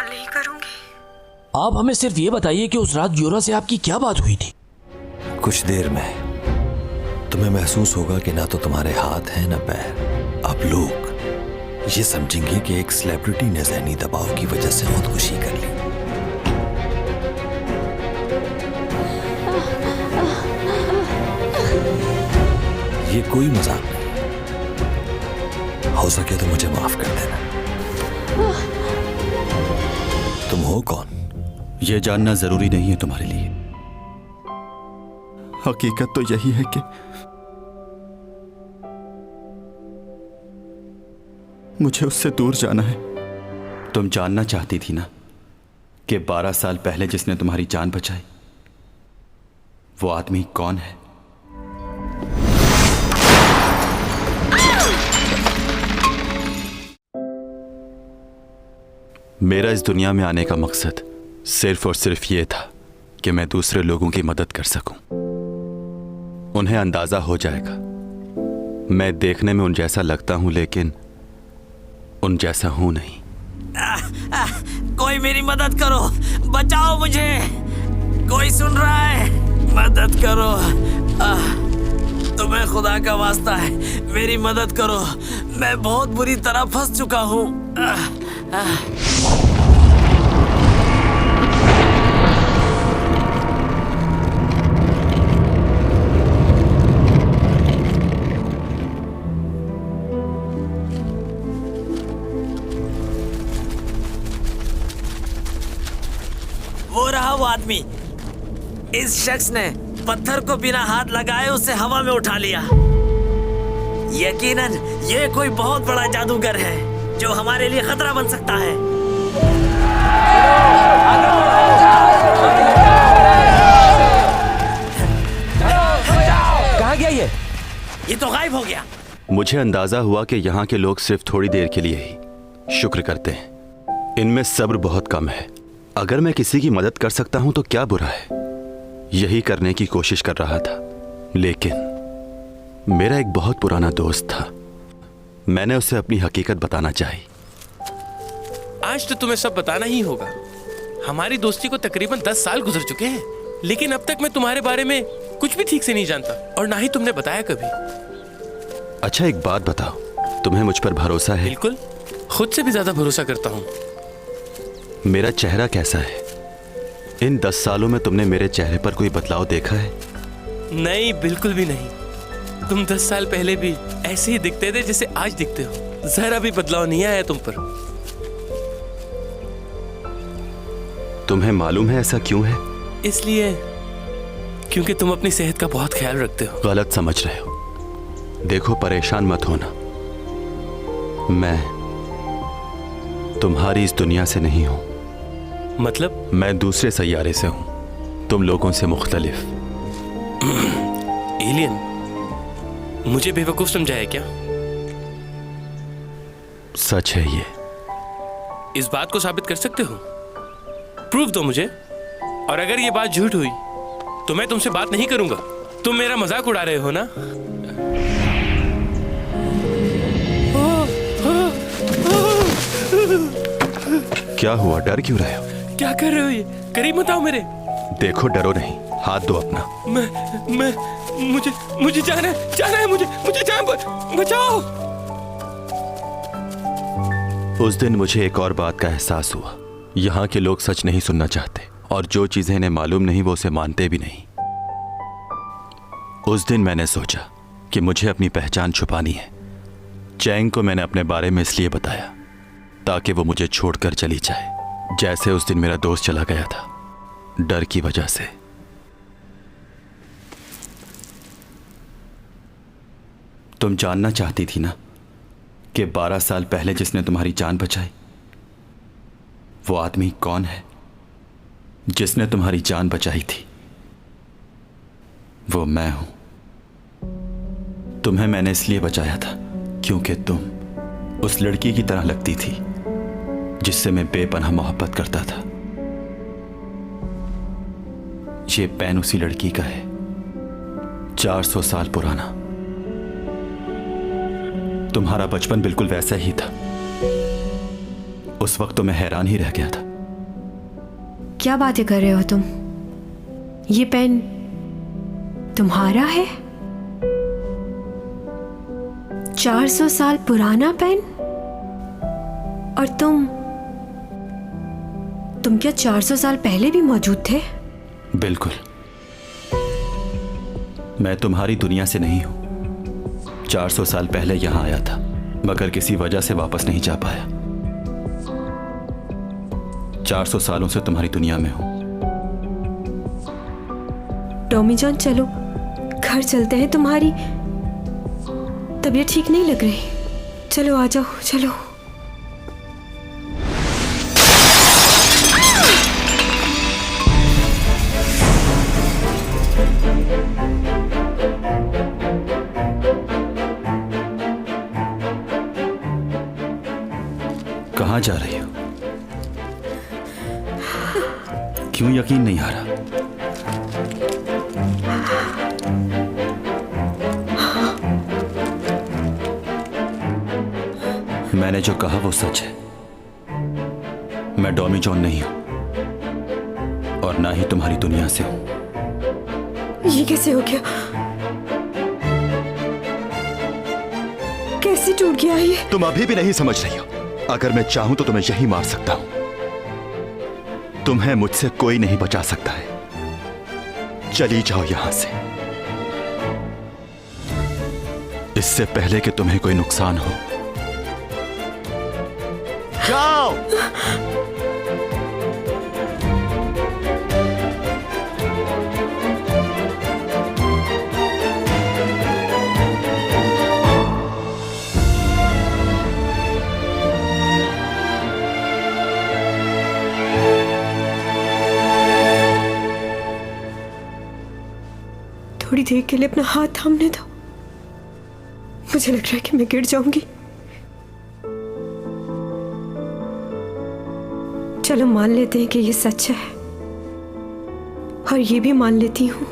Call नहीं करूंगी। आप हमें सिर्फ ये बताइए कि उस रात यूरा से आपकी क्या बात हुई थी? कुछ देर में तुम्हें महसूस होगा कि ना तो तुम्हारे हाथ हैं ना पैर। अब लोग ये समझेंगे कि एक सेलिब्रिटी ने ज़हनी दबाव की वजह से खुदकुशी कर ली। ये कोई मजाक नहीं। हो सके तो मुझे माफ कर देना। तुम हो कौन? यह जानना जरूरी नहीं है तुम्हारे लिए। हकीकत तो यही है कि मुझे उससे दूर जाना है। तुम जानना चाहती थी ना कि 12 साल पहले जिसने तुम्हारी जान बचाई वो आदमी कौन है? मेरा इस दुनिया में आने का मकसद सिर्फ और सिर्फ ये था कि मैं दूसरे लोगों की मदद कर सकूं। उन्हें अंदाजा हो जाएगा मैं देखने में उन जैसा लगता हूं लेकिन उन जैसा हूं नहीं। कोई मेरी मदद करो, बचाओ मुझे, कोई सुन रहा है? मदद करो, तुम्हें खुदा का वास्ता है, मेरी मदद करो, मैं बहुत बुरी तरह फंस चुका हूँ। वो रहा वो आदमी। इस शख्स ने पत्थर को बिना हाथ लगाए उसे हवा में उठा लिया। यकीनन ये कोई बहुत बड़ा जादूगर है जो हमारे लिए खतरा बन सकता है। कहाँ गया ये तो गायब हो गया। मुझे अंदाजा हुआ कि यहाँ के लोग सिर्फ थोड़ी देर के लिए ही शुक्र करते हैं। इनमें सब्र बहुत कम है। अगर मैं किसी की मदद कर सकता हूं तो क्या बुरा है। यही करने की कोशिश कर रहा था लेकिन मेरा एक बहुत पुराना दोस्त था। मैंने उसे अपनी हकीकत बताना चाही। आज तो तुम्हें सब बताना ही होगा। हमारी दोस्ती को तकरीबन 10 साल गुजर चुके हैं लेकिन अब तक मैं तुम्हारे बारे में कुछ भी ठीक से नहीं जानता और ना ही तुमने बताया कभी। अच्छा एक बात बताओ, तुम्हें मुझ पर भरोसा है? बिल्कुल, खुद से भी ज्यादा भरोसा करता हूँ। मेरा चेहरा कैसा है? इन 10 सालों में तुमने मेरे चेहरे पर कोई बदलाव देखा है? नहीं, बिल्कुल भी नहीं। तुम 10 साल पहले भी ऐसे ही दिखते थे जैसे आज दिखते हो। जरा भी बदलाव नहीं आया तुम पर। तुम्हें मालूम है ऐसा क्यों है? इसलिए क्योंकि तुम अपनी सेहत का बहुत ख्याल रखते हो। गलत समझ रहे हो। देखो परेशान मत होना, मैं तुम्हारी इस दुनिया से नहीं हूं। मतलब? मैं दूसरे सैयारे से हूं, तुम लोगों से मुख्तलिफ। एलियन? मुझे बेवकूफ समझाया क्या? सच है ये। इस बात को साबित कर सकते हो? प्रूफ दो मुझे। और अगर ये बात झूठ हुई तो मैं तुमसे बात नहीं करूंगा। तुम मेरा मजाक उड़ा रहे हो ना? क्या हुआ, डर क्यों रहे हो? क्या कर रहे हो ये? करीब मत आओ मेरे। देखो डरो नहीं, हाथ दो अपना। मुझे जाना है, मुझे जान बचाओ। उस दिन मुझे एक और बात का एहसास हुआ। यहाँ के लोग सच नहीं सुनना चाहते और जो चीजें इन्हें मालूम नहीं वो उसे मानते भी नहीं। उस दिन मैंने सोचा कि मुझे अपनी पहचान छुपानी है। चैंग को मैंने अपने बारे में इसलिए बताया ताकि वो मुझे छोड़कर चली जाए, जैसे उस दिन मेरा दोस्त चला गया था, डर की वजह से। तुम जानना चाहती थी ना कि 12 साल पहले जिसने तुम्हारी जान बचाई वो आदमी कौन है? जिसने तुम्हारी जान बचाई थी वो मैं हूं। तुम्हें मैंने इसलिए बचाया था क्योंकि तुम उस लड़की की तरह लगती थी जिससे मैं बेपनाह मोहब्बत करता था। ये पेन उसी लड़की का है, 400 साल पुराना। तुम्हारा बचपन बिल्कुल वैसा ही था। उस वक्त तो मैं हैरान ही रह गया था क्या बातें कर रहे हो तुम? ये पेन तुम्हारा है? 400 साल पुराना पेन? और तुम क्या 400 साल पहले भी मौजूद थे? बिल्कुल। मैं तुम्हारी दुनिया से नहीं हूं। 400 साल पहले यहां आया था, मगर किसी वजह से वापस नहीं जा पाया। 400 सालों से तुम्हारी दुनिया में हूं। टॉमी जॉन, चलो घर चलते हैं। तुम्हारी तबीयत ठीक नहीं लग रही। चलो आ जाओ, चलो। कहां जा रही हो? क्यों यकीन नहीं आ रहा? मैंने जो कहा वो सच है। मैं डॉमी जॉन नहीं हूं और ना ही तुम्हारी दुनिया से हूं। ये कैसे हो गया? कैसे टूट गया ये? तुम अभी भी नहीं समझ रही हो। अगर मैं चाहूं तो तुम्हें यही मार सकता हूं। तुम्हें मुझसे कोई नहीं बचा सकता है। चली जाओ यहां से, इससे पहले कि तुम्हें कोई नुकसान हो। जाओ। थोड़ी देर के लिए अपना हाथ थामने दो। मुझे लग रहा है कि मैं गिर जाऊंगी। चलो मान लेते हैं कि ये सच है, और ये भी मान लेती हूं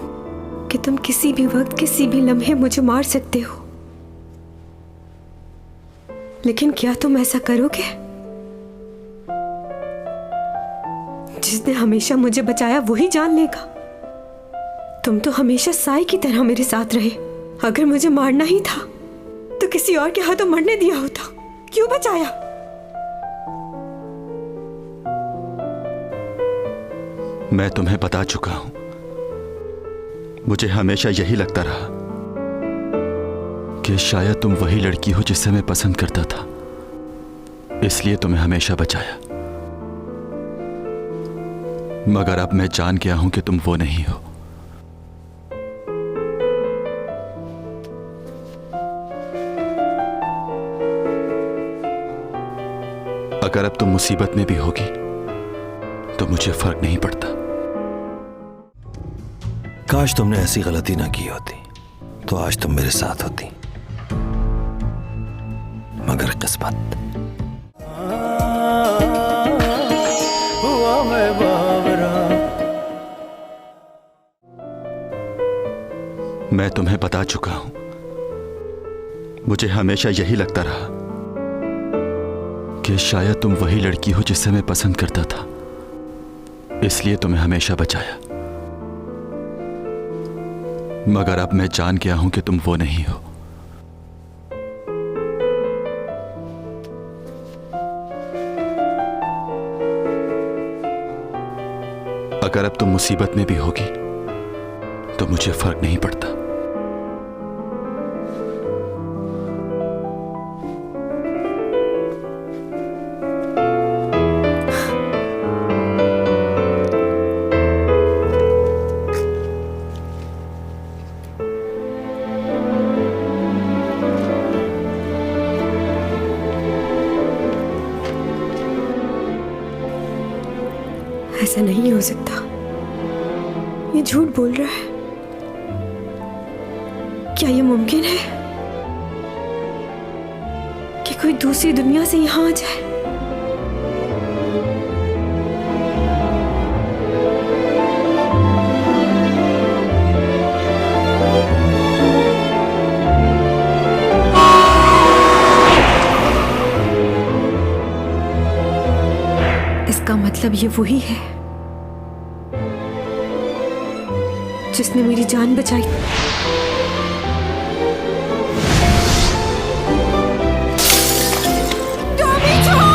कि तुम किसी भी वक्त किसी भी लम्हे मुझे मार सकते हो। लेकिन क्या तुम ऐसा करोगे? जिसने हमेशा मुझे बचाया वही जान लेगा। तुम तो हमेशा साई की तरह मेरे साथ रहे। अगर मुझे मारना ही था तो किसी और के हाथों मरने दिया होता। क्यों बचाया? मैं तुम्हें बता चुका हूं। मुझे हमेशा यही लगता रहा कि शायद तुम वही लड़की हो जिसे मैं पसंद करता था, इसलिए तुम्हें हमेशा बचाया। मगर अब मैं जान गया हूं कि तुम वो नहीं हो। अगर अब तुम मुसीबत में भी होगी तो मुझे फर्क नहीं पड़ता। काश तुमने ऐसी गलती ना की होती तो आज तुम मेरे साथ होती, मगर किस्मत। मैं तुम्हें बता चुका हूं। मुझे हमेशा यही लगता रहा कि शायद तुम वही लड़की हो जिसे मैं पसंद करता था, इसलिए तुम्हें हमेशा बचाया। मगर अब मैं जान गया हूं कि तुम वो नहीं हो। अगर अब तुम मुसीबत में भी होगी तो मुझे फर्क नहीं पड़ता। ऐसा नहीं हो सकता। ये झूठ बोल रहा है। क्या ये मुमकिन है कि कोई दूसरी दुनिया से यहां आ जाए? इसका मतलब ये वही है जिसने मेरी जान बचाई। टॉमी छोड़!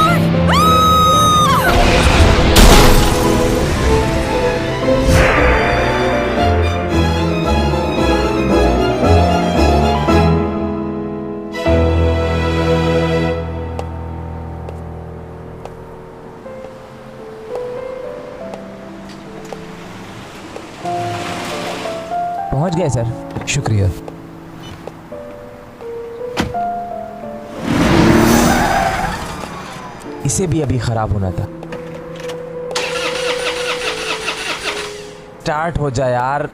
पहुंच गए सर, शुक्रिया। इसे भी अभी खराब होना था। स्टार्ट हो जा यार।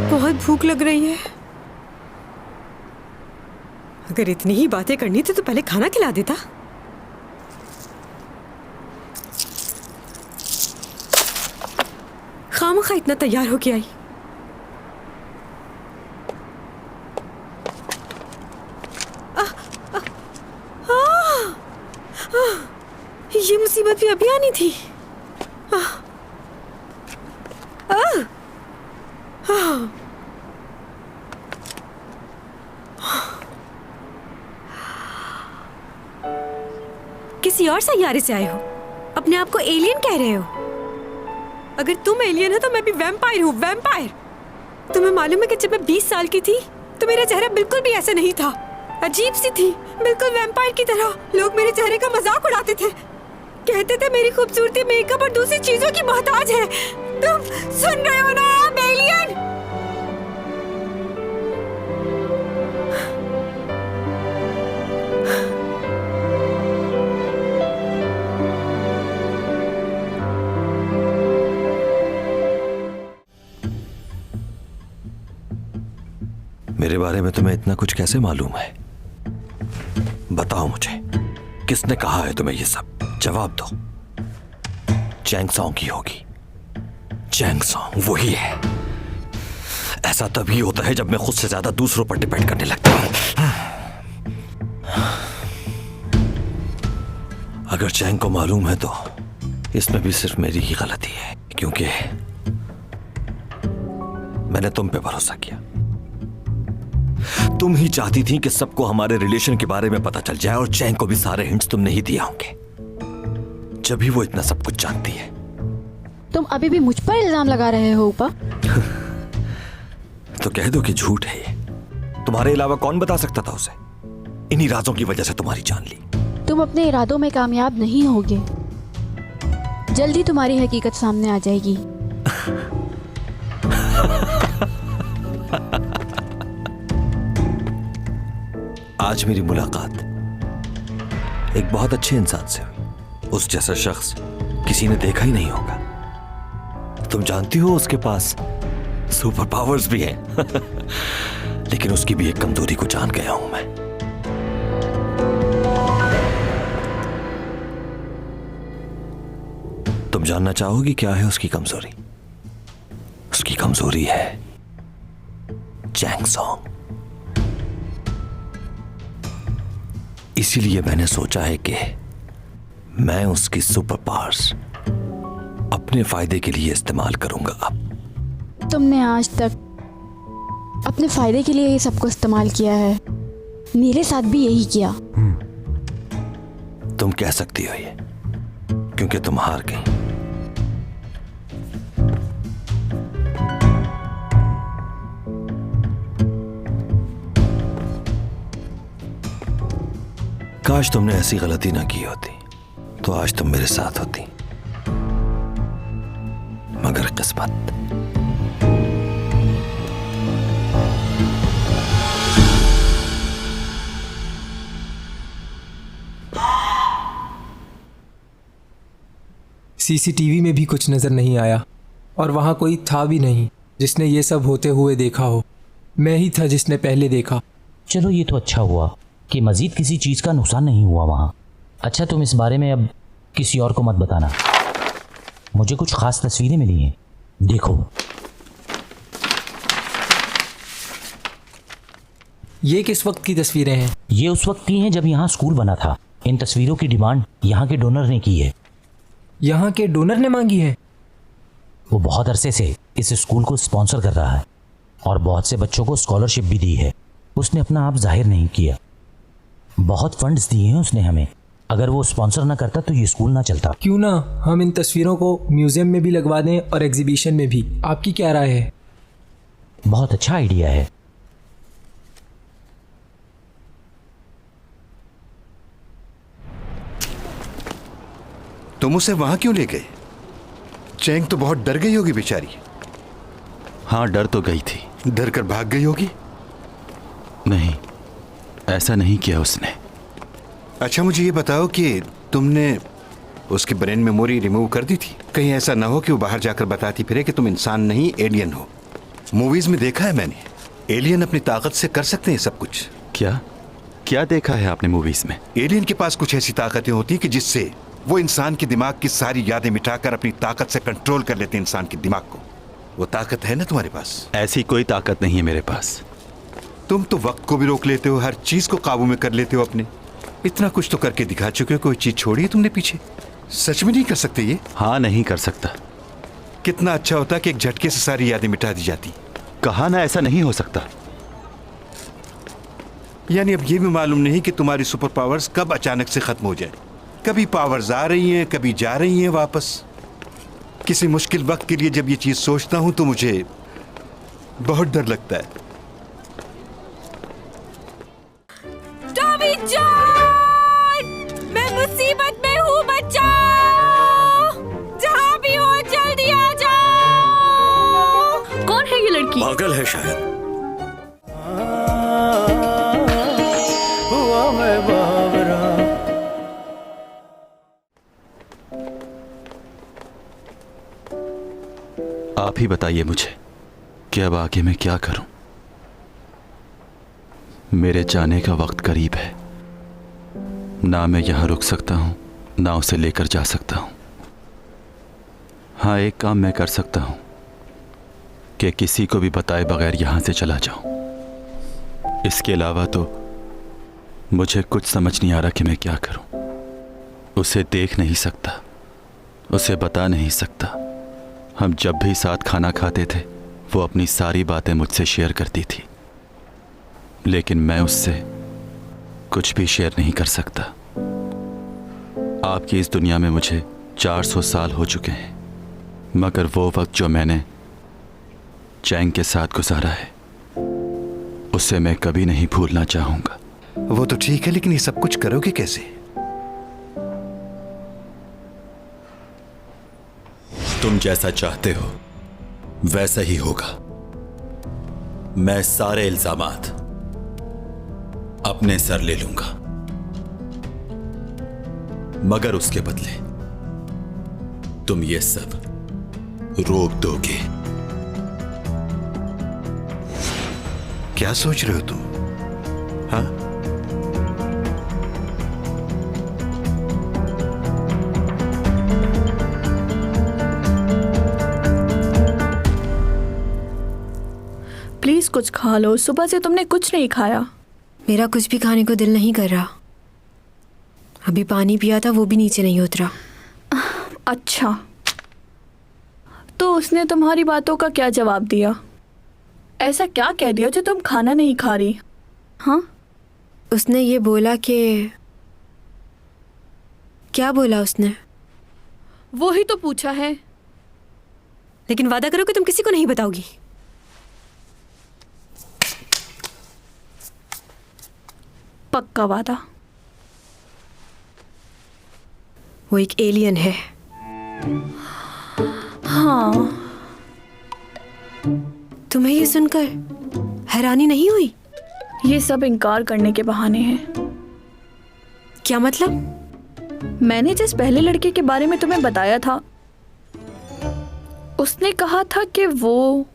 बहुत भूख लग रही है। अगर इतनी ही बातें करनी थी तो पहले खाना खिला देता। खामखा इतना तैयार होके आई। ये मुसीबत भी अभी आनी थी। किसी और सैयारे से आए हो, अपने आप को एलियन कह रहे हो। अगर तुम एलियन हो तो मैं भी वैम्पायर हूँ, वैम्पायर। तुम्हें मालूम है कि जब मैं 20 साल की थी तो मेरा चेहरा बिल्कुल भी ऐसा नहीं था, अजीब सी थी, बिल्कुल वैम्पायर की तरह। लोग मेरे चेहरे का मजाक उड़ाते थे, कहते थे मेरी खूबसूरती मेकअप और दूसरी चीजों की मोहताज है। तुम सुन रहे हो ना, आप एलियन? मेरे बारे में तुम्हें इतना कुछ कैसे मालूम है? बताओ मुझे, किसने कहा है तुम्हें ये सब? जवाब दो। चैंग सॉन्ग की होगी। चैंग सॉन्ग वही है। ऐसा तभी होता है जब मैं खुद से ज्यादा दूसरों पर डिपेंड करने लगता हूं। अगर चैंग को मालूम है तो इसमें भी सिर्फ मेरी ही गलती है, क्योंकि मैंने तुम पे भरोसा किया। तुम ही चाहती थी कि सबको हमारे रिलेशन के बारे में पता चल जाए, और चैंग को भी सारे हिंट्स तुमने ही दिया होंगे, जब भी वो इतना सब कुछ जानती है। तुम अभी भी मुझ पर इल्जाम लगा रहे हो ऊपर? तो कह दो कि झूठ है ये। तुम्हारे अलावा कौन बता सकता था उसे? इन्हीं राजों की वजह से तुम्हारी जान ली। तुम अपने इरादों में कामयाब नहीं होगे। जल्दी तुम्हारी हकीकत सामने आ जाएगी। आज मेरी मुलाकात एक बहुत अच्छे इंसान से हुई। उस जैसा शख्स किसी ने देखा ही नहीं होगा। तुम जानती हो उसके पास सुपर पावर्स भी हैं। लेकिन उसकी भी एक कमजोरी को जान गया हूं मैं। तुम जानना चाहोगी क्या है उसकी कमजोरी? उसकी कमजोरी है चैंग सॉन्ग। इसीलिए मैंने सोचा है कि मैं उसकी सुपर पावर्स अपने फायदे के लिए इस्तेमाल करूंगा। अब तुमने आज तक अपने फायदे के लिए ही सबको इस्तेमाल किया है। मेरे साथ भी यही किया। तुम कह सकती हो ये, क्योंकि तुम हार गई। काश तुमने ऐसी गलती ना की होती तो आज तुम मेरे साथ होती, मगर किस्मत। सीसीटीवी में भी कुछ नजर नहीं आया, और वहां कोई था भी नहीं जिसने ये सब होते हुए देखा हो। मैं ही था जिसने पहले देखा। चलो ये तो अच्छा हुआ कि मजीद किसी चीज़ का नुकसान नहीं हुआ वहाँ। अच्छा, तुम इस बारे में अब किसी और को मत बताना। मुझे कुछ खास तस्वीरें मिली हैं, देखो। ये किस वक्त की तस्वीरें हैं? ये उस वक्त की हैं जब यहाँ स्कूल बना था। इन तस्वीरों की डिमांड यहाँ के डोनर ने की है। यहाँ के डोनर ने मांगी है? वो बहुत अरसे से इस स्कूल को स्पॉन्सर कर रहा है और बहुत से बच्चों को स्कॉलरशिप भी दी है। उसने अपना आप जाहिर नहीं किया। बहुत फंड्स दिए हैं उसने हमें। अगर वो स्पॉन्सर ना करता तो ये स्कूल ना चलता। क्यों ना हम इन तस्वीरों को म्यूजियम में भी लगवा दें और एग्जीबिशन में भी। आपकी क्या राय है? बहुत अच्छा आइडिया है। तुम उसे वहां क्यों ले गए? चैंग तो बहुत डर गई होगी बेचारी। हाँ, डर तो गई थी। डर कर भाग गई होगी। नहीं, ऐसा नहीं किया उसने। अच्छा, मुझे ये बताओ कि तुमने उसकी ब्रेन मेमोरी रिमूव कर दी थी? कहीं ऐसा ना हो कि वो बाहर जाकर बताती फिरे कि तुम इंसान नहीं एलियन हो। मूवीज में देखा है मैंने, एलियन अपनी ताकत से कर सकते हैं सब कुछ। क्या क्या देखा है आपने मूवीज में? एलियन के पास कुछ ऐसी ताकतें होती हैं कि जिससे वो इंसान के दिमाग की सारी यादें मिटाकर अपनी ताकत से कंट्रोल कर लेते हैं इंसान के दिमाग को। वो ताकत है ना तुम्हारे पास? ऐसी कोई ताकत नहीं है मेरे पास। तुम तो वक्त को भी रोक लेते हो, हर चीज को काबू में कर लेते हो अपने। इतना कुछ तो करके दिखा चुके हो, कोई चीज छोड़ी है तुमने पीछे? सच में नहीं कर सकते ये? हाँ, नहीं कर सकता। कितना अच्छा होता कि एक झटके से सारी यादें मिटा दी जाती। कहा ना ऐसा नहीं हो सकता। यानी अब ये भी मालूम नहीं कि तुम्हारी सुपर पावर्स कब अचानक से खत्म हो जाए। कभी पावर्स आ रही हैं, कभी जा रही हैं वापस। किसी मुश्किल वक्त के लिए जब ये चीज सोचता हूं तो मुझे बहुत डर लगता है। टॉमी जॉन, मैं मुसीबत में हूँ, बचाओ। जहाँ भी हो जल्दी आ जाओ। कौन है ये लड़की? पागल है शायद। आप ही बताइए मुझे कि अब आगे मैं क्या करूं। मेरे जाने का वक्त करीब है। ना मैं यहां रुक सकता हूं, ना उसे लेकर जा सकता हूं। हाँ, एक काम मैं कर सकता हूं कि किसी को भी बताए बगैर यहां से चला जाऊं। इसके अलावा तो मुझे कुछ समझ नहीं आ रहा कि मैं क्या करूं। उसे देख नहीं सकता, उसे बता नहीं सकता। हम जब भी साथ खाना खाते थे वो अपनी सारी बातें मुझसे शेयर करती थी, लेकिन मैं उससे कुछ भी शेयर नहीं कर सकता। आपकी इस दुनिया में मुझे 400 साल हो चुके हैं, मगर वो वक्त जो मैंने चैंग के साथ गुजारा है उसे मैं कभी नहीं भूलना चाहूंगा। वो तो ठीक है, लेकिन ये सब कुछ करोगे कैसे? तुम जैसा चाहते हो वैसा ही होगा। मैं सारे इल्जामात अपने सर ले लूंगा, मगर उसके बदले तुम ये सब रोक दोगे। क्या सोच रहे हो तुम? हाँ, प्लीज कुछ खा लो, सुबह से तुमने कुछ नहीं खाया। मेरा कुछ भी खाने को दिल नहीं कर रहा। अभी पानी पिया था, वो भी नीचे नहीं उतरा। अच्छा, तो उसने तुम्हारी बातों का क्या जवाब दिया? ऐसा क्या कह दिया जो तुम खाना नहीं खा रही? हाँ, उसने ये बोला कि... क्या बोला उसने? वो ही तो पूछा है। लेकिन वादा करो कि तुम किसी को नहीं बताओगी। पक्का वादा। वो एक एलियन है। हाँ। तुम्हें ये सुनकर हैरानी नहीं हुई? ये सब इनकार करने के बहाने हैं। क्या मतलब? मैंने जिस पहले लड़के के बारे में तुम्हें बताया था, उसने कहा था कि वो...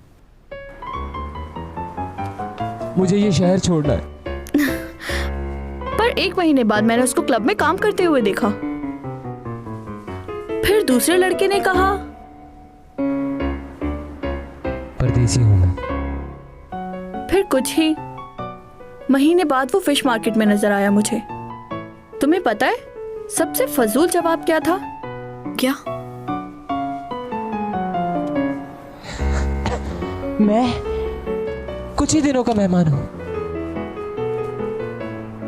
मुझे ये शहर छोड़ना है। पर 1 महीने बाद मैंने उसको क्लब में काम करते हुए देखा। फिर दूसरे लड़के ने कहा, परदेसी हूं मैं। फिर कुछ ही महीने बाद वो फिश मार्केट में नजर आया मुझे। तुम्हें पता है सबसे फजूल जवाब क्या था? क्या? मैं कुछ ही दिनों का मेहमान हूं,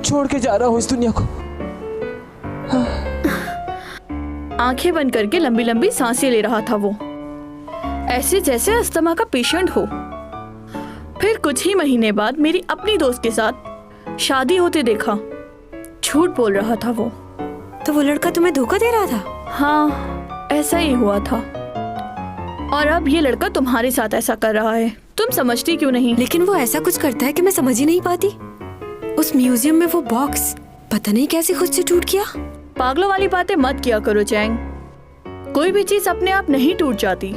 छोड़ के जा रहा हूं इस दुनिया को। आंखें बंद करके लंबी लंबी सांसें ले रहा था वो, ऐसे जैसे अस्थमा का पेशेंट हो। फिर कुछ ही महीने बाद मेरी अपनी दोस्त के साथ शादी होते देखा। झूठ बोल रहा था वो। तो वो लड़का तुम्हें धोखा दे रहा था? हाँ, ऐसा ही हुआ था। और अब ये लड़का तुम्हारे साथ ऐसा कर रहा है। तुम समझती क्यों नहीं? लेकिन वो ऐसा कुछ करता है कि मैं समझ ही नहीं पाती। उस म्यूजियम में वो बॉक्स पता नहीं कैसे खुद से टूट गया। पागलों वाली बातें मत किया करो चैंग। कोई भी चीज अपने आप नहीं टूट जाती।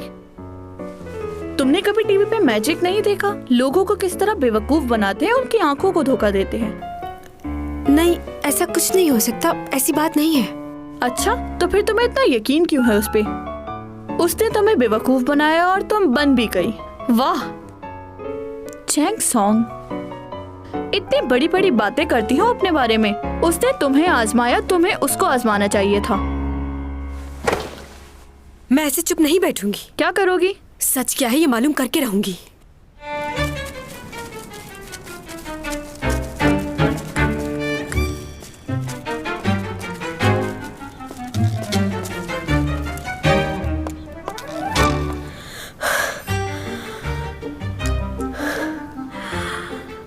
तुमने कभी टीवी पे मैजिक नहीं देखा? लोगों को किस तरह बेवकूफ बनाते हैं, उनकी आंखों को धोखा देते हैं। नहीं, ऐसा कुछ नहीं हो सकता, ऐसी बात नहीं है। अच्छा, तो फिर तुम्हें इतना यकीन क्यों है उस पे? उसने तुम्हें बेवकूफ बनाया और तुम बन भी गई। वाह चैंग सॉन्ग, इतनी बड़ी बड़ी बातें करती हो अपने बारे में। उसने तुम्हें आजमाया, तुम्हें उसको आजमाना चाहिए था। मैं ऐसे चुप नहीं बैठूंगी। क्या करोगी? सच क्या है ये मालूम करके रहूंगी।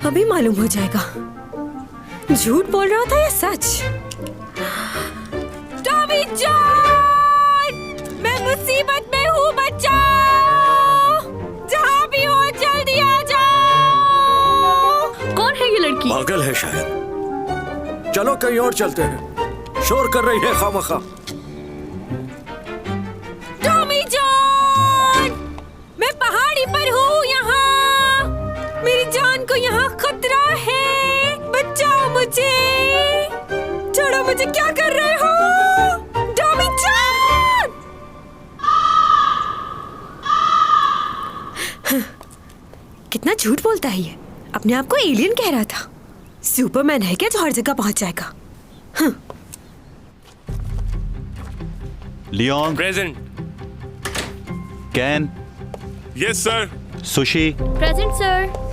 अभी मालूम हो जाएगा झूठ बोल रहा था या सच। टॉमी जॉन, मैं मुसीबत में हूँ, बचाओ। जहाँ भी हो जल्दी आ जाओ। कौन है ये लड़की? पागल है शायद। चलो कहीं और चलते हैं, शोर कर रही है खामखा। टॉमी जॉन, मैं पहाड़ी पर हूँ यहाँ। मेरी जान को यहाँ खतरा है, बचाओ मुझे। छोड़ो मुझे, क्या कर रहे हो? Tommy John! कितना झूठ बोलता है ये। अपने आप को एलियन कह रहा था। सुपरमैन है क्या जो हर जगह पहुंच जाएगा? Leon present. कैन, यस सर। सुशी, प्रेजेंट सर।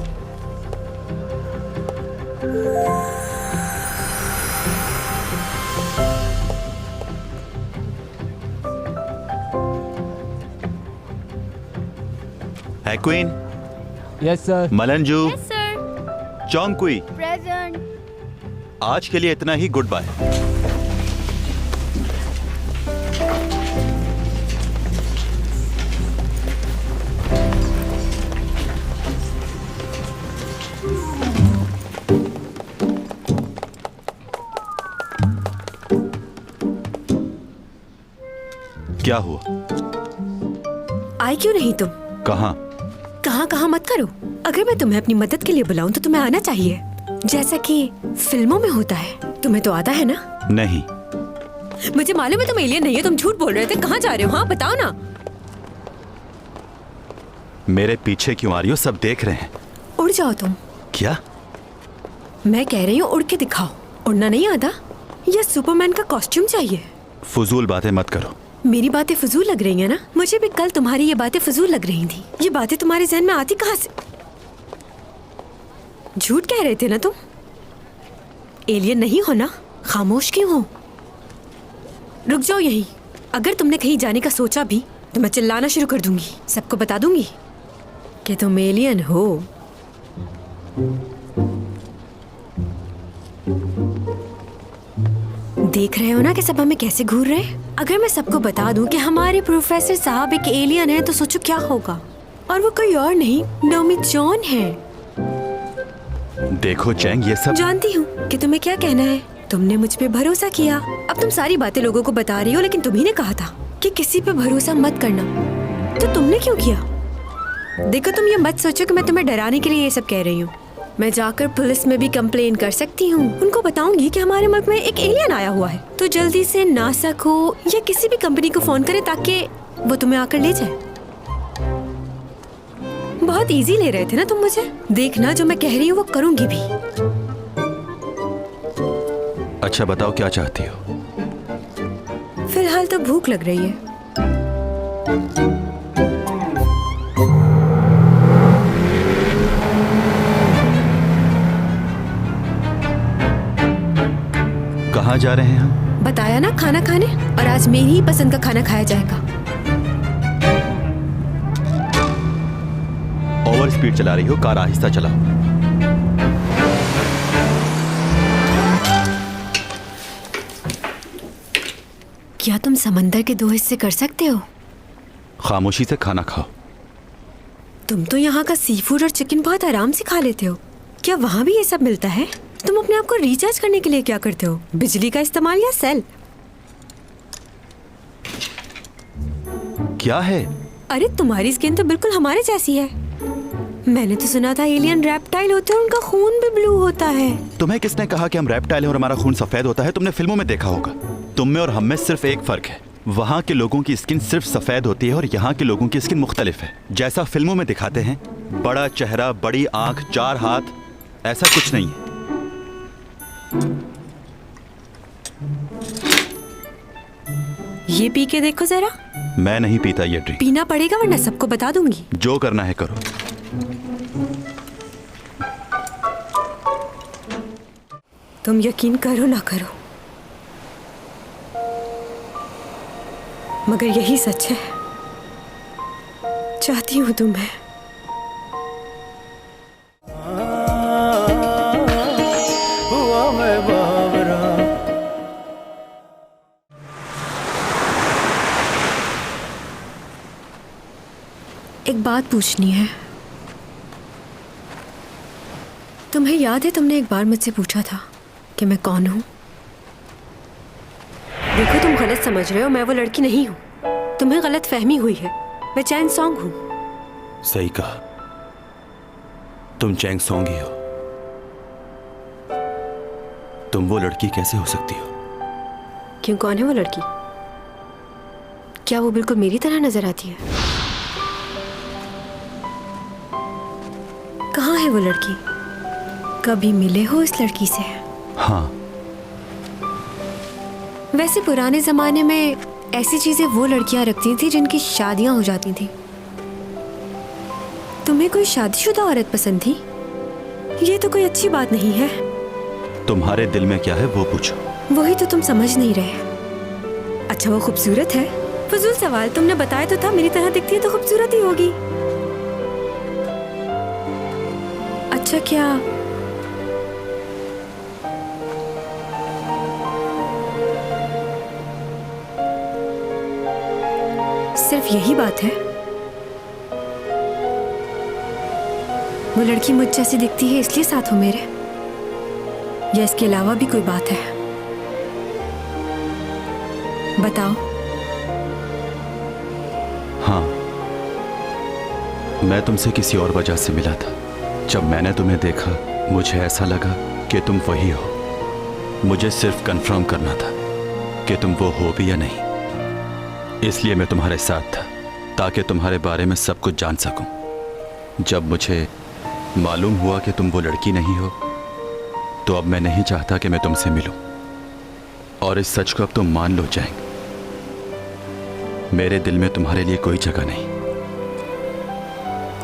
हैक्विन, यस सर। मलंजू, सर। चौंगकुई। प्रेजेंट। आज के लिए इतना ही, गुड बाय। क्या हुआ? आए क्यों नहीं तुम? कहाँ? कहाँ मत करो। अगर मैं तुम्हें अपनी मदद के लिए बुलाऊं तो तुम्हें आना चाहिए, जैसा कि फिल्मों में होता है। तुम्हें तो आता है ना? नहीं। मुझे मालूम है तुम एलियन नहीं हो, तुम झूठ बोल रहे थे। कहाँ जा रहे हो? हाँ बताओ ना। मेरे पीछे क्यों आ रही हो? सब देख रहे हैं। उड़ जाओ तुम। क्या? मैं कह रही हूँ उड़ के दिखाओ। उड़ना नहीं आता या सुपरमैन का कॉस्ट्यूम चाहिए? फजूल बातें मत करो। मेरी बातें फजूल लग रही हैं ना? मुझे भी कल तुम्हारी ये बातें फजूल लग रही थी। ये बातें तुम्हारे जहन में आती कहाँ से? झूठ कह रहे थे ना तुम? एलियन नहीं हो ना? खामोश क्यों हो? रुक जाओ यहीं। अगर तुमने कहीं जाने का सोचा भी तो मैं चिल्लाना शुरू कर दूंगी। सबको बता दूंगी कि तुम एलियन हो। देख रहे हो ना कि सब हमें कैसे घूर रहे हैं? अगर मैं सबको बता दूं कि हमारे प्रोफेसर साहब एक एलियन है तो सोचो क्या होगा। और वो कोई और नहीं, टॉमी जॉन है। देखो चैंग, ये सब जानती हूँ कि तुम्हें क्या कहना है। तुमने मुझ पे भरोसा किया। अब तुम सारी बातें लोगों को बता रही हो, लेकिन तुम्ही ने कहा था कि किसी पे भरोसा मत करना। तो तुमने क्यों किया? देखो, तुम ये मत सोचो कि मैं तुम्हें डराने के लिए ये सब कह रही हूँ। मैं जाकर पुलिस में भी कंप्लेन कर सकती हूँ। उनको बताऊंगी कि हमारे मुल्क में एक एलियन आया हुआ है। तो जल्दी से नासा को या किसी भी कंपनी को फोन करे ताकि वो तुम्हें आकर ले जाए। बहुत इजी ले रहे थे ना तुम मुझे। देखना, जो मैं कह रही हूँ वो करूंगी भी। अच्छा बताओ क्या चाहती हो? फिलहाल तो भूख लग रही है। कहाँ जा रहे हैं हम? बताया ना, खाना खाने, और आज मेरी ही पसंद का खाना खाया जाएगा। ओवर स्पीड चला रही हो, कार आहिस्ता चलाओ। क्या तुम समंदर के 2 हिस्से कर सकते हो? खामोशी से खाना खाओ। तुम तो यहाँ का सी फूड और चिकन बहुत आराम से खा लेते हो। क्या वहाँ भी ये सब मिलता है? तुम अपने आप को रिचार्ज करने के लिए क्या करते हो? बिजली का इस्तेमाल या सेल? क्या है? अरे तुम्हारी स्किन तो बिल्कुल हमारे जैसी है। मैंने तो सुना था एलियन रेप्टाइल होते हैं, उनका खून भी ब्लू होता है। तुम्हें किसने कहा कि हम रेप्टाइल हैं और हमारा खून सफेद होता है? तुमने फिल्मों में देखा होगा। तुम में और हम में सिर्फ एक फर्क है, वहाँ के लोगों की स्किन सिर्फ सफेद होती है और यहाँ के लोगों की स्किन मुख्तलिफ है। जैसा फिल्मों में दिखाते हैं, बड़ा चेहरा, बड़ी आंख, 4 हाथ, ऐसा कुछ नहीं है। ये पी के देखो जरा। मैं नहीं पीता ये ड्रिंक। पीना पड़ेगा वरना सबको बता दूंगी। जो करना है करो। तुम यकीन करो ना करो, मगर यही सच है। चाहती हूं तुम्हें। एक बात पूछनी है। तुम्हें याद है तुमने एक बार मुझसे पूछा था कि मैं कौन हूं? देखो तुम गलत समझ रहे हो, मैं वो लड़की नहीं हूं। तुम्हें गलत फहमी हुई है। मैं चैंग सॉन्ग हूं। सही कहा, तुम चैंग सॉन्ग ही हो। तुम वो लड़की कैसे हो सकती हो? क्यों, कौन है वो लड़की? क्या वो बिल्कुल मेरी तरह नजर आती है? कहाँ है वो लड़की? कभी मिले हो इस लड़की से? हाँ। वैसे पुराने जमाने में ऐसी चीजें वो लड़कियां रखती थी जिनकी शादियां हो जाती थी। तुम्हें कोई शादीशुदा औरत पसंद थी? ये तो कोई अच्छी बात नहीं है। तुम्हारे दिल में क्या है वो पूछो। वही तो तुम समझ नहीं रहे। अच्छा वो खूबसूरत है? फजूल सवाल। तुमने बताया तो था मेरी तरह दिखती है तो खूबसूरत ही होगी। अच्छा क्या सिर्फ यही बात है? वो लड़की मुझ जैसी दिखती है इसलिए साथ हो मेरे, या इसके अलावा भी कोई बात है? बताओ। हाँ, मैं तुमसे किसी और वजह से मिला था। जब मैंने तुम्हें देखा मुझे ऐसा लगा कि तुम वही हो। मुझे सिर्फ कंफर्म करना था कि तुम वो हो भी या नहीं। इसलिए मैं तुम्हारे साथ था ताकि तुम्हारे बारे में सब कुछ जान सकूं। जब मुझे मालूम हुआ कि तुम वो लड़की नहीं हो तो अब मैं नहीं चाहता कि मैं तुमसे मिलूं। और इस सच को अब तुम मान लो जैंग, मेरे दिल में तुम्हारे लिए कोई जगह नहीं।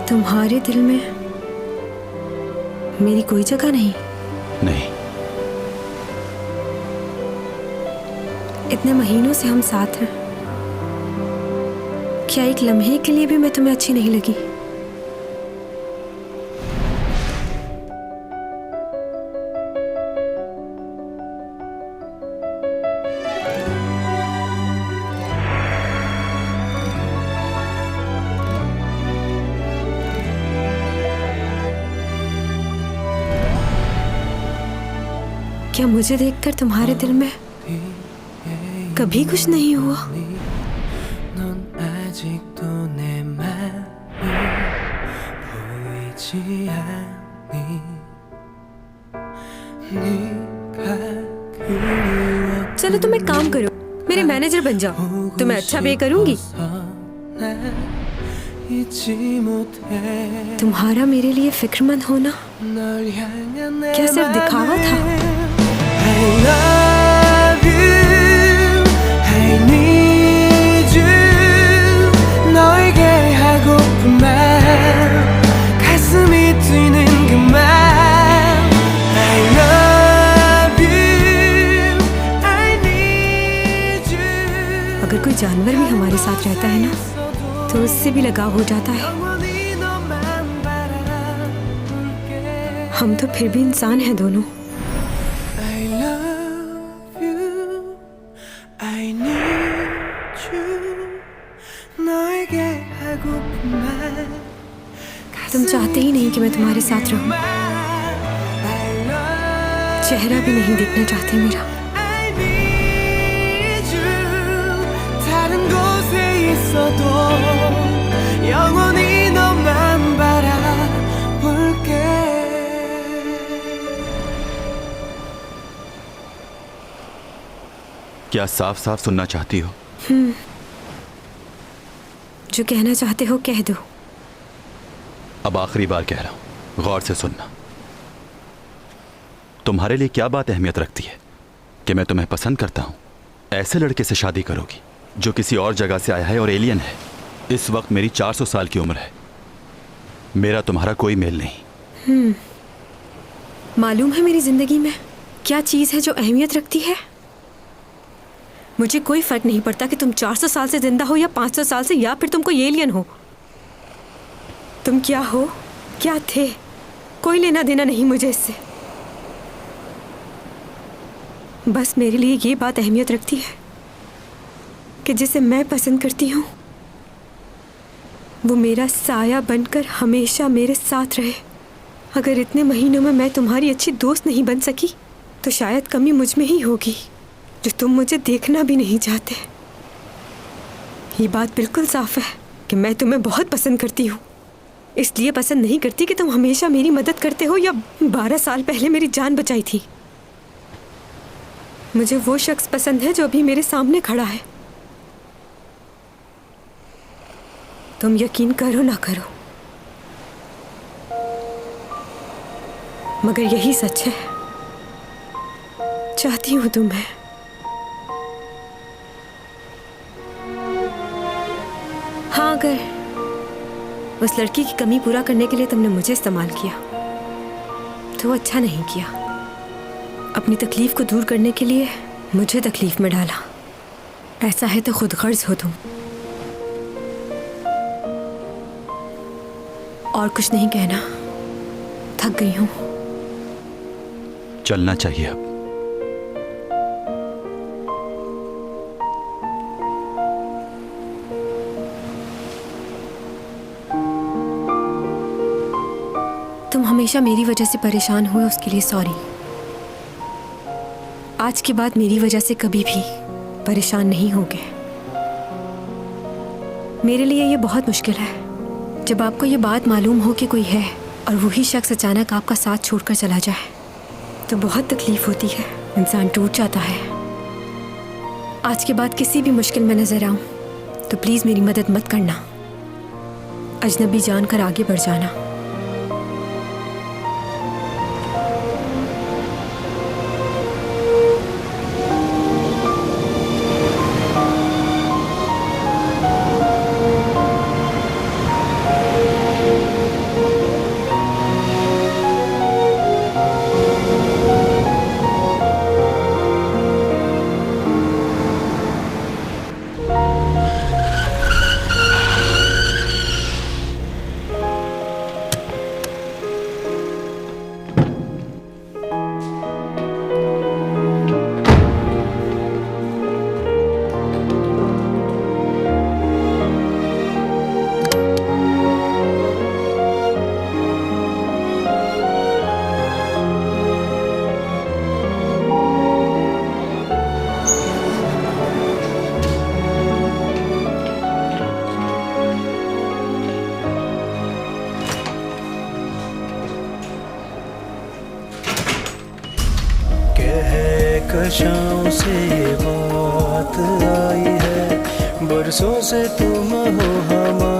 तुम्हारे दिल में मेरी कोई जगह नहीं? नहीं। इतने महीनों से हम साथ हैं, क्या एक लम्हे के लिए भी मैं तुम्हें अच्छी नहीं लगी? क्या मुझे देखकर तुम्हारे दिल में कभी कुछ नहीं हुआ? चलो तुम एक काम करो, मेरे मैनेजर बन जाओ, तुम्हें अच्छा पे करूंगी। तुम्हारा मेरे लिए फिक्रमंद होना क्या सिर्फ दिखावा था? साथ रहता है ना, तो उससे भी लगाव हो जाता है। हम तो फिर भी इंसान हैं दोनों। तुम चाहते ही नहीं कि मैं तुम्हारे साथ रहूं, चेहरा भी नहीं देखना चाहते मेरा। क्या साफ साफ सुनना चाहती हो? जो कहना चाहते हो कह दो। अब आखिरी बार कह रहा हूं, गौर से सुनना। तुम्हारे लिए क्या बात अहमियत रखती है कि मैं तुम्हें पसंद करता हूं? ऐसे लड़के से शादी करोगी जो किसी और जगह से आया है और एलियन है। इस वक्त मेरी 400 साल की उम्र है, मेरा तुम्हारा कोई मेल नहीं। मालूम है मेरी जिंदगी में क्या चीज है जो अहमियत रखती है? मुझे कोई फर्क नहीं पड़ता कि तुम 400 साल से जिंदा हो या 500 साल से, या फिर तुम कोई एलियन हो। तुम क्या हो, क्या थे, कोई लेना देना नहीं मुझे इससे। बस मेरे लिए ये बात अहमियत रखती है कि जिसे मैं पसंद करती हूँ वो मेरा साया बनकर हमेशा मेरे साथ रहे। अगर इतने महीनों में मैं तुम्हारी अच्छी दोस्त नहीं बन सकी तो शायद कमी मुझ में ही होगी, जो तुम मुझे देखना भी नहीं चाहते। ये बात बिल्कुल साफ है कि मैं तुम्हें बहुत पसंद करती हूँ। इसलिए पसंद नहीं करती कि तुम हमेशा मेरी मदद करते हो या 12 साल पहले मेरी जान बचाई थी। मुझे वो शख्स पसंद है जो अभी मेरे सामने खड़ा है। तुम यकीन करो ना करो, मगर यही सच है। चाहती हूं तुम्हें। हाँ, अगर उस लड़की की कमी पूरा करने के लिए तुमने मुझे इस्तेमाल किया तो वो अच्छा नहीं किया। अपनी तकलीफ को दूर करने के लिए मुझे तकलीफ में डाला। ऐसा है तो खुद गर्ज हो तुम। और कुछ नहीं कहना, थक गई हूं। चलना चाहिए अब। तुम हमेशा मेरी वजह से परेशान हुए, उसके लिए सॉरी। आज के बाद मेरी वजह से कभी भी परेशान नहीं होगे। मेरे लिए ये बहुत मुश्किल है जब आपको ये बात मालूम हो कि कोई है और वही शख्स अचानक आपका साथ छोड़कर चला जाए, तो बहुत तकलीफ होती है, इंसान टूट जाता है। आज के बाद किसी भी मुश्किल में नजर आऊं तो प्लीज मेरी मदद मत करना, अजनबी जानकर आगे बढ़ जाना। कशाओं से ये बात आई है, बरसों से तुम हो हमारे।